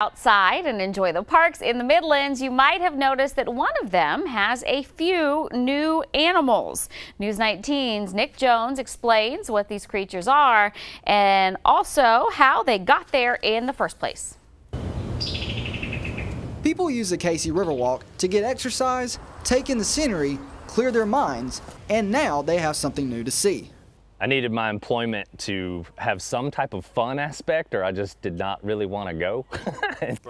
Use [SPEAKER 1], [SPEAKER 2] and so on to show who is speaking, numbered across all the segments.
[SPEAKER 1] Outside and enjoy the parks in the Midlands, you might have noticed that one of them has a few new animals. News 19's Nick Jones explains what these creatures are and also how they got there in the first place.
[SPEAKER 2] People use the Cayce Riverwalk to get exercise, take in the scenery, clear their minds, and now they have something new to see.
[SPEAKER 3] I needed my employment to have some type of fun aspect, or I just did not really want to go.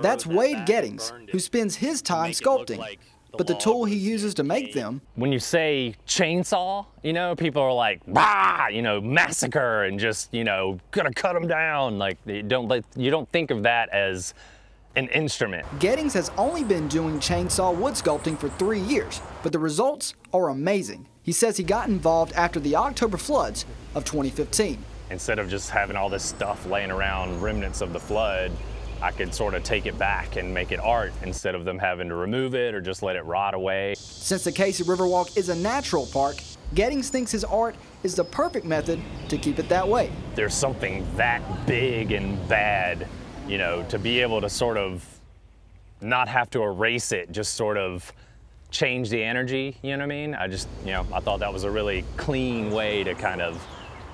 [SPEAKER 2] That's Wade Gettings, who spends his time sculpting. But the tool he uses to make them...
[SPEAKER 3] When you say chainsaw, you know, people are like, bah, you know, massacre and just, you know, gonna cut them down. Like, you don't think of that as an instrument.
[SPEAKER 2] Gettings has only been doing chainsaw wood sculpting for 3 years, but the results are amazing. He says he got involved after the October floods of 2015.
[SPEAKER 3] Instead of just having all this stuff laying around, remnants of the flood, I could sort of take it back and make it art instead of them having to remove it or just let it rot away.
[SPEAKER 2] Since the Cayce Riverwalk is a natural park, Gettings thinks his art is the perfect method to keep it that way.
[SPEAKER 3] There's something that big and bad, you know, to be able to sort of not have to erase it, just sort of change the energy, you know what I mean? I thought that was a really clean way to kind of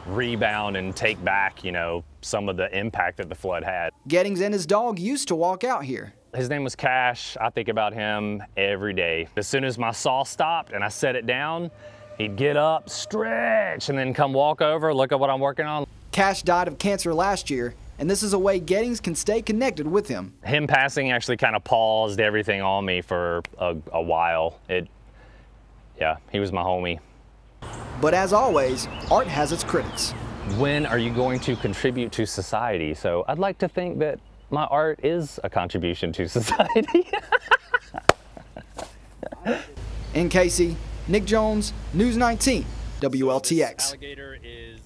[SPEAKER 3] rebound and take back, you know, some of the impact that the flood had.
[SPEAKER 2] Gettings and his dog used to walk out here.
[SPEAKER 3] His name was Cayce. I think about him every day. As soon as my saw stopped and I set it down, he'd get up, stretch, and then come walk over, look at what I'm working on.
[SPEAKER 2] Cayce died of cancer last year, and this is a way Gettings can stay connected with him.
[SPEAKER 3] Him passing actually kind of paused everything on me for a while. Yeah, he was my homie.
[SPEAKER 2] But as always, art has its critics.
[SPEAKER 3] When are you going to contribute to society? So I'd like to think that my art is a contribution to society.
[SPEAKER 2] In Cayce, Nick Jones, News 19, WLTX.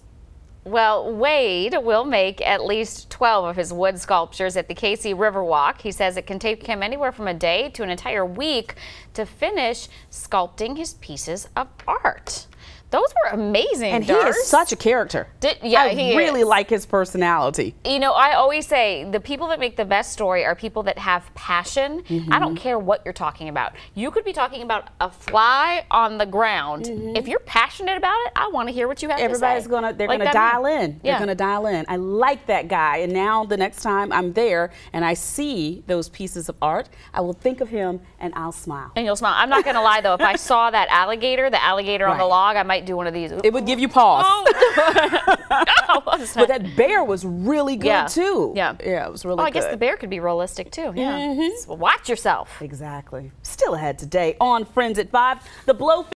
[SPEAKER 1] Well, Wade will make at least 12 of his wood sculptures at the Cayce Riverwalk. He says it can take him anywhere from a day to an entire week to finish sculpting his pieces of art. Those were amazing,
[SPEAKER 4] and he is such a character. I really like his personality.
[SPEAKER 1] You know, I always say the people that make the best story are people that have passion. I don't care what you're talking about. You could be talking about a fly on the ground. If you're passionate about it, I want to hear what you have to say.
[SPEAKER 4] Everybody's gonna dial in. They're gonna dial in. I like that guy, and now the next time I'm there and I see those pieces of art, I will think of him and I'll smile.
[SPEAKER 1] And you'll smile. I'm not gonna lie though, if I saw that alligator, on the log, I might do one of these.
[SPEAKER 4] It would give you pause.
[SPEAKER 1] Oh.
[SPEAKER 4] But that bear was really good too.
[SPEAKER 1] Yeah,
[SPEAKER 4] it was really good.
[SPEAKER 1] I guess the bear could be realistic too. Yeah. So watch yourself.
[SPEAKER 4] Exactly. Still ahead today on Friends at 5. The blow